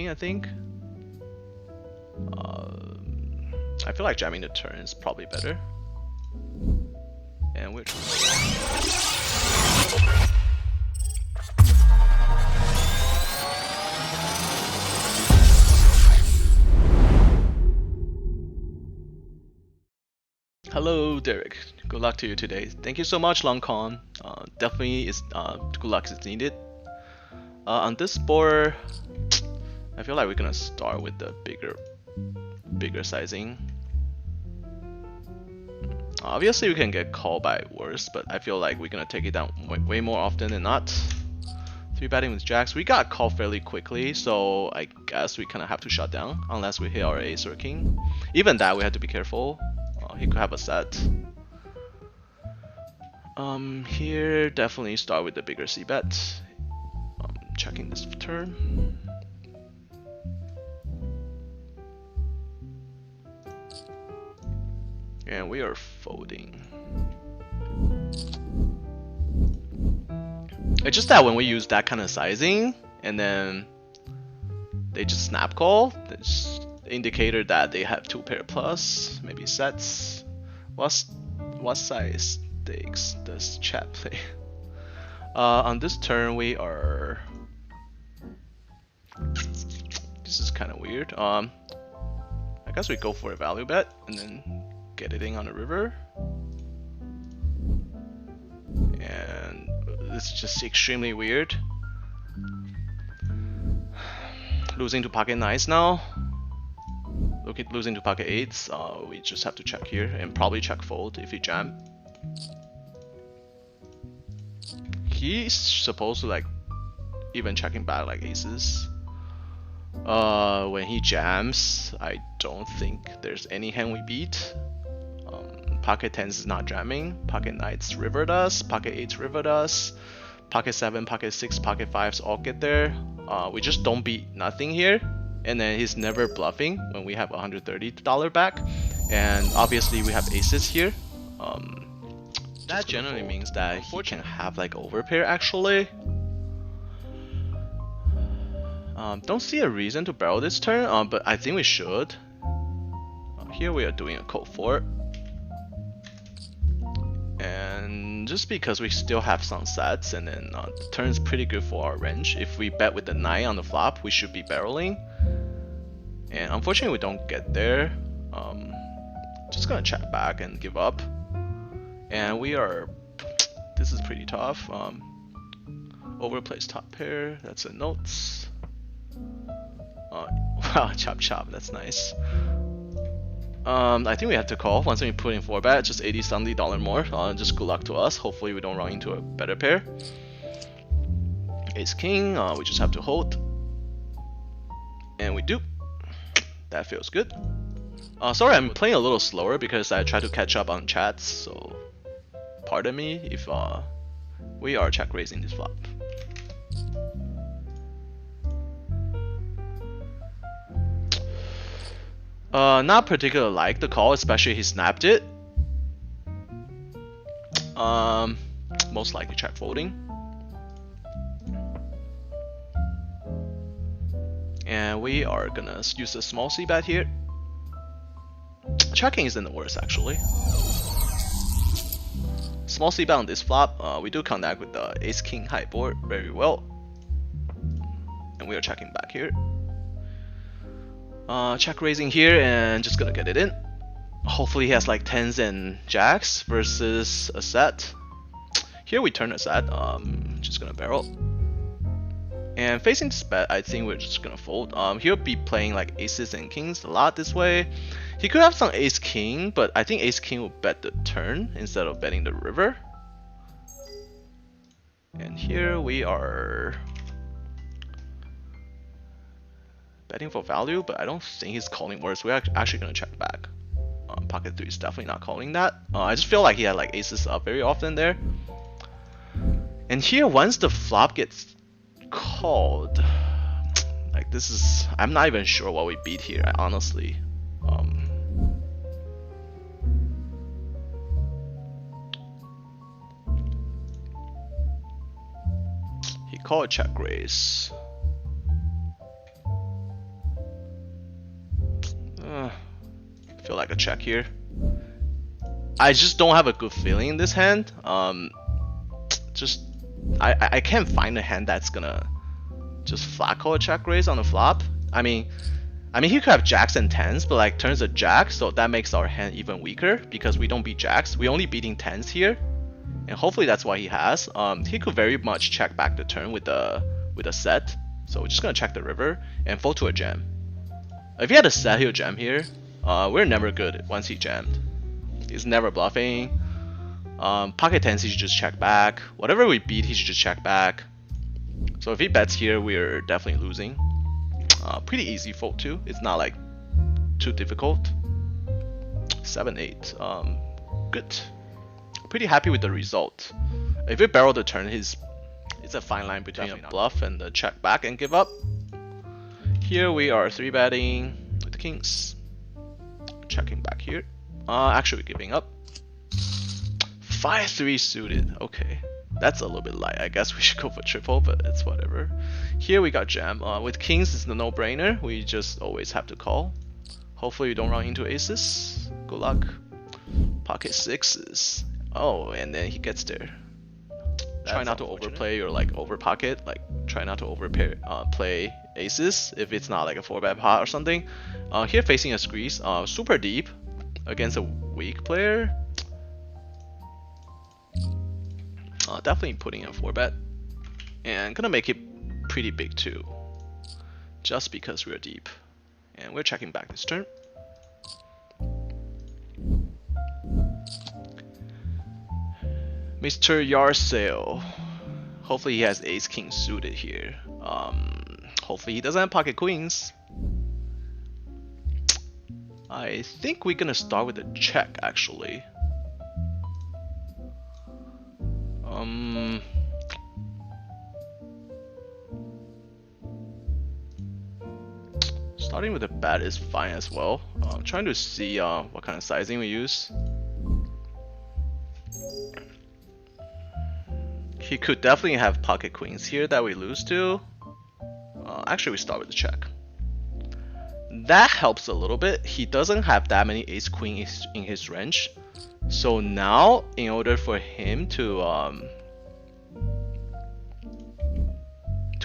I think. I feel like jamming the turn is probably better. And we're Hello, Derek. Good luck to you today. Thank you so much, Long Con. Definitely is good luck is needed. On this board, I feel like we're gonna start with the bigger sizing. Obviously, we can get called by worse, but I feel like we're gonna take it down way more often than not. 3-betting with jacks. We got called fairly quickly, so I guess we kind of have to shut down unless we hit our ace or king. Even that, we have to be careful. He could have a set. Here definitely start with the bigger c bet. Checking this turn. And we are folding. It's just that when we use that kind of sizing, and then they just snap call, that's indicator that they have 2 pair plus, maybe sets. What size stakes does chat play? On this turn we are. This is kind of weird. I guess we go for a value bet and then get it in on the river. And this is just extremely weird. Losing to pocket nines now. Losing to pocket eights. We just have to check here and probably check fold if he jam. He's supposed to like even checking back like aces. When he jams, I don't think there's any hand we beat. Pocket tens is not jamming. Pocket nines river does. Pocket eights river does. Pocket 7, pocket 6, pocket 5s all get there. We just don't beat nothing here. And then he's never bluffing when we have $130 back. And obviously we have aces here. That generally means that he can have like overpair actually. Don't see a reason to barrel this turn, but I think we should. Here we are doing a code 4. And just because we still have some sets, and then the turn's pretty good for our range. If we bet with the 9 on the flop, we should be barreling. And unfortunately we don't get there. Just gonna check back and give up. And we are, this is pretty tough. Overplays top pair, that's a notes. Wow, chop chop, that's nice. I think we have to call once we put in 4-bet, just $80-something more. Just good luck to us. Hopefully we don't run into a better pair. Ace king, we just have to hold. And we do. That feels good. Sorry, I'm playing a little slower because I try to catch up on chats, so pardon me if we are check raising this flop. Not particularly like the call, especially he snapped it. Most likely check folding. And we are gonna use a small c bet here. Checking isn't the worst actually. Small c bet on this flop. We do connect with the ace king high board very well. And we are checking back here. Check raising here and just gonna get it in. Hopefully he has like 10s and jacks versus a set. Here we turn a set. Just gonna barrel. And facing this bet, I think we're just gonna fold. He'll be playing like aces and kings a lot this way. He could have some ace king, but I think ace king will bet the turn instead of betting the river. And here we are betting for value, but I don't think he's calling worse. We're actually gonna check back. Pocket 3 is definitely not calling that. I just feel like he had like aces up very often there. And here, once the flop gets called, like this is, I'm not even sure what we beat here, honestly. He called check raise. feel like a check here. I just don't have a good feeling in this hand. I can't find a hand that's gonna just flat call a check raise on the flop. I mean he could have jacks and tens, but like turns a jack, so that makes our hand even weaker because we don't beat jacks. We only beating tens here, and hopefully that's what he has. He could very much check back the turn with a set. So we're just gonna check the river and fold to a jam. If he had a set, he'll jam here. We're never good once he jammed. He's never bluffing. Pocket tens, he should just check back. Whatever we beat, he should just check back. So if he bets here, we're definitely losing. Pretty easy fold too. It's not like too difficult. 7-8. Good. Pretty happy with the result. If we barrel the turn, it's a fine line between a bluff and the check back and give up. Here we are 3-betting with the kings. Checking back here. Actually giving up. 5-3 suited. Okay. That's a little bit light. I guess we should go for triple, but it's whatever. Here we got jam. With kings, it's a no-brainer. We just always have to call. Hopefully you don't run into aces. Good luck. Pocket sixes. Oh, and then he gets there. Try not to overplay or like over pocket. Like try not to overplay play aces if it's not like a 4-bet pot or something. Here facing a squeeze. Super deep against a weak player. Definitely putting in a 4-bet, and gonna make it pretty big too, just because we're deep, and we're checking back this turn. Mr. Yard Sale. Hopefully he has ace king suited here. Hopefully he doesn't have pocket queens. I think we're gonna start with a check actually. Starting with a bet is fine as well. I'm trying to see what kind of sizing we use. He could definitely have pocket queens here that we lose to. Actually, we start with the check. That helps a little bit. He doesn't have that many ace queen in his range. So now, in order for him to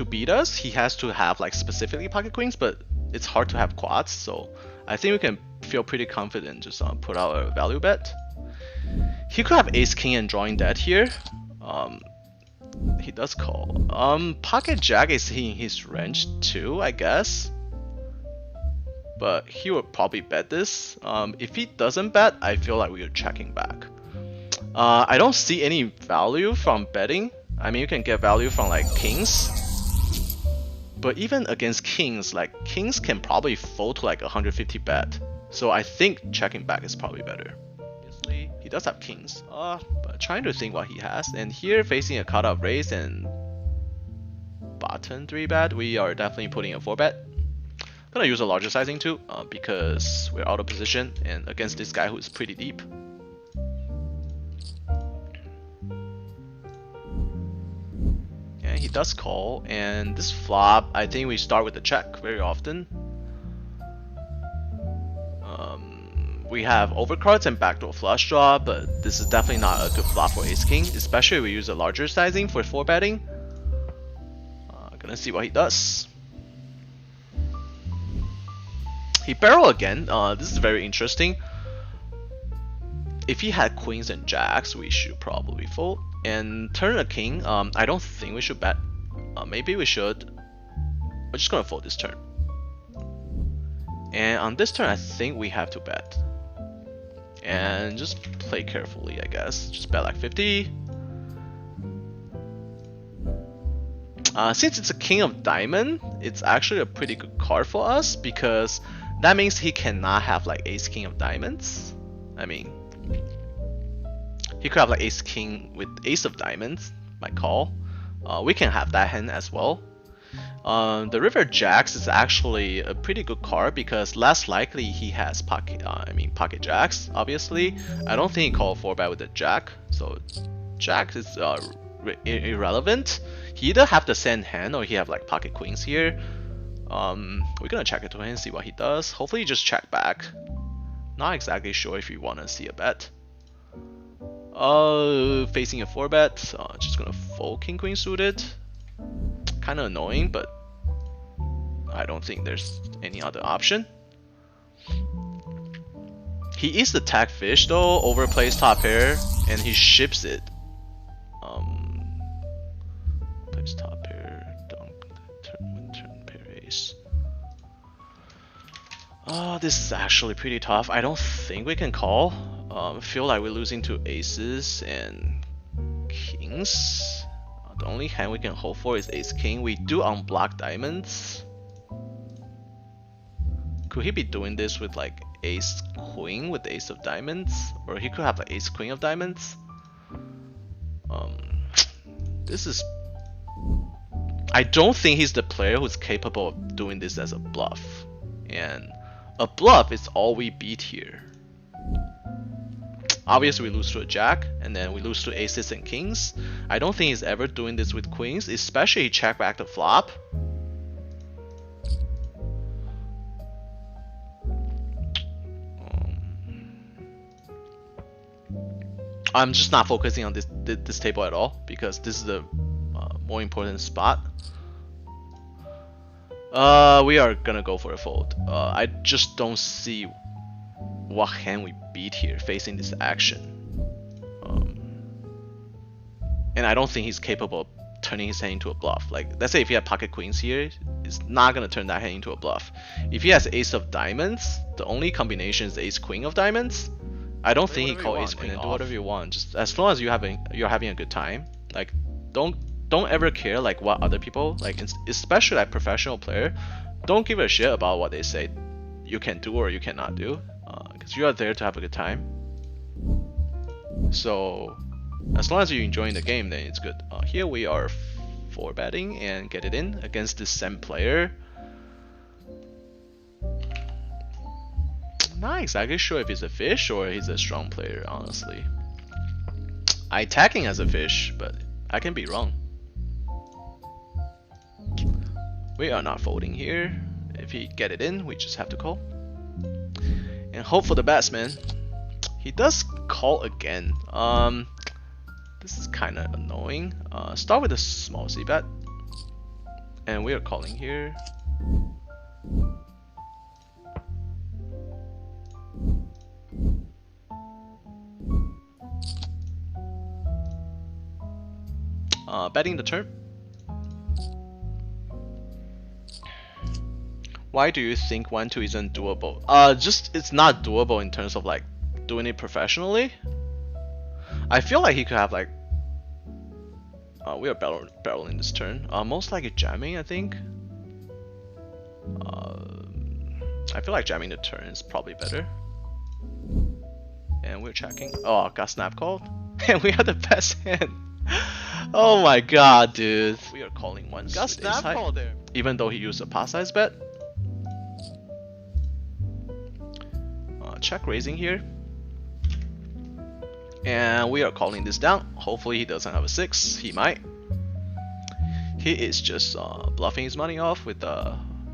beat us, he has to have like specifically pocket queens, but it's hard to have quads. So I think we can feel pretty confident just put out a value bet. He could have ace king and drawing dead here. He does call. Pocket jack is in his range too, I guess. But he would probably bet this. If he doesn't bet, I feel like we are checking back. I don't see any value from betting. I mean, you can get value from like kings. But even against kings, like kings can probably fold to like 150 bet. So I think checking back is probably better. Obviously, he does have kings. But trying to think what he has. And here facing a cutoff raise and button 3-bet, we are definitely putting a 4-bet. Gonna use a larger sizing too, because we're out of position and against this guy who's pretty deep. And he does call, and this flop, I think we start with a check very often. We have overcards and backdoor flush draw, but this is definitely not a good flop for ace king, especially if we use a larger sizing for 4-betting. Gonna see what he does. He barrel again. This is very interesting. If he had queens and jacks, we should probably fold. And turn a king, I don't think we should bet. Maybe we should. We're just gonna fold this turn. And on this turn, I think we have to bet. And just play carefully, I guess. Just bet like 50. Since it's a king of diamond, it's actually a pretty good card for us because that means he cannot have like ace king of diamonds. I mean, he could have like ace king with ace of diamonds, might call. We can have that hand as well. The river jacks is actually a pretty good card because less likely he has pocket jacks. Obviously, I don't think he called 4-bet with the jack, so jack is irrelevant. He either have the sand hand or he have like pocket queens here. We're gonna check it to him and see what he does. Hopefully he just check back. Not exactly sure if you want to see a bet. Facing a 4-bet, just gonna fold king queen suited. Kind of annoying, but I don't think there's any other option. He is the tag fish though, overplays top pair, and he ships it. Plays top pair, turn pair ace. This is actually pretty tough. I don't think we can call. Feel like we're losing to aces and kings. The only hand we can hold for is ace king. We do unblock diamonds. Could he be doing this with like ace queen with ace of diamonds? Or he could have like ace queen of diamonds? This is... I don't think he's the player who's capable of doing this as a bluff. And a bluff is all we beat here. Obviously we lose to a jack, and then we lose to aces and kings. I don't think he's ever doing this with queens, especially he check back the flop. I'm just not focusing on this table at all, because this is the more important spot. We are gonna go for a fold. I just don't see what hand we beat here facing this action. And I don't think he's capable of turning his hand into a bluff. Like, let's say if he had pocket queens here, it's not gonna turn that hand into a bluff. If he has ace of diamonds, the only combination is ace queen of diamonds. I don't think he call ace queen off. Do whatever you want, just as long as you're having a good time. Like, don't ever care like what other people like, especially like professional player. Don't give a shit about what they say you can do or you cannot do, because you are there to have a good time. So as long as you're enjoying the game, then it's good. Here we are 4-betting and get it in against this same player. Not exactly sure if he's a fish or he's a strong player, honestly. I tagging as a fish, but I can be wrong. We are not folding here. If he get it in, we just have to call. And hope for the best, man. He does call again. This is kind of annoying. Start with a small c-bet. And we are calling here. Betting the turn. Why do you think 1-2 isn't doable? Just it's not doable in terms of like doing it professionally. I feel like he could have like we are barreling this turn. Most likely jamming, I think. I feel like jamming the turn is probably better. And we're checking. Oh, got snap called. And we have the best hand. Oh my god, dude. We are calling once. Got snap call there. Even though he used a pot size bet. Check raising here. And we are calling this down. Hopefully he doesn't have a 6. He might. He is just bluffing his money off with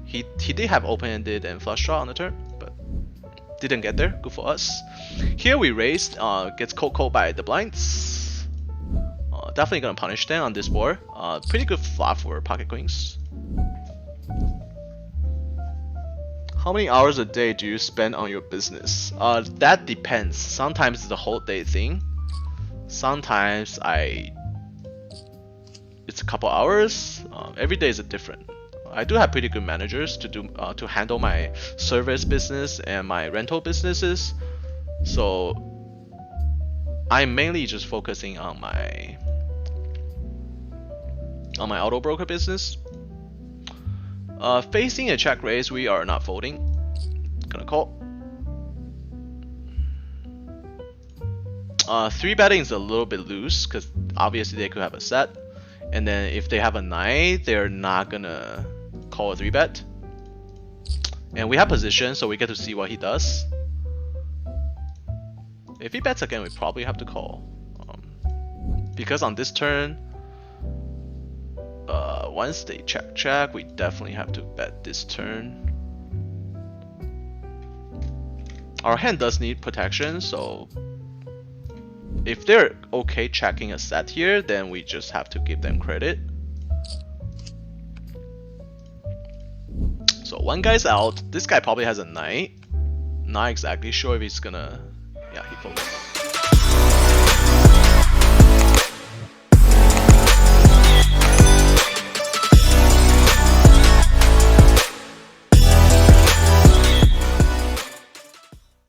he did have open-ended and flush draw on the turn, but didn't get there. Good for us. Here we raised, gets cold by the blinds. Definitely gonna punish them on this board. Pretty good flop for pocket queens. How many hours a day do you spend on your business? That depends. Sometimes it's a whole day thing. Sometimes it's a couple hours. Every day is a different. I do have pretty good managers to handle my service business and my rental businesses. So I'm mainly just focusing on my auto broker business. Facing a check raise, we are not folding. Gonna call. 3-betting is a little bit loose because obviously they could have a set, and then if they have a 9, they're not gonna call a 3-bet. And we have position, so we get to see what he does. If he bets again, we probably have to call, because on this turn, once they check, we definitely have to bet this turn. Our hand does need protection, so if they're okay checking a set here, then we just have to give them credit. So one guy's out. This guy probably has a knight. Not exactly sure if he's gonna... Yeah, he folds.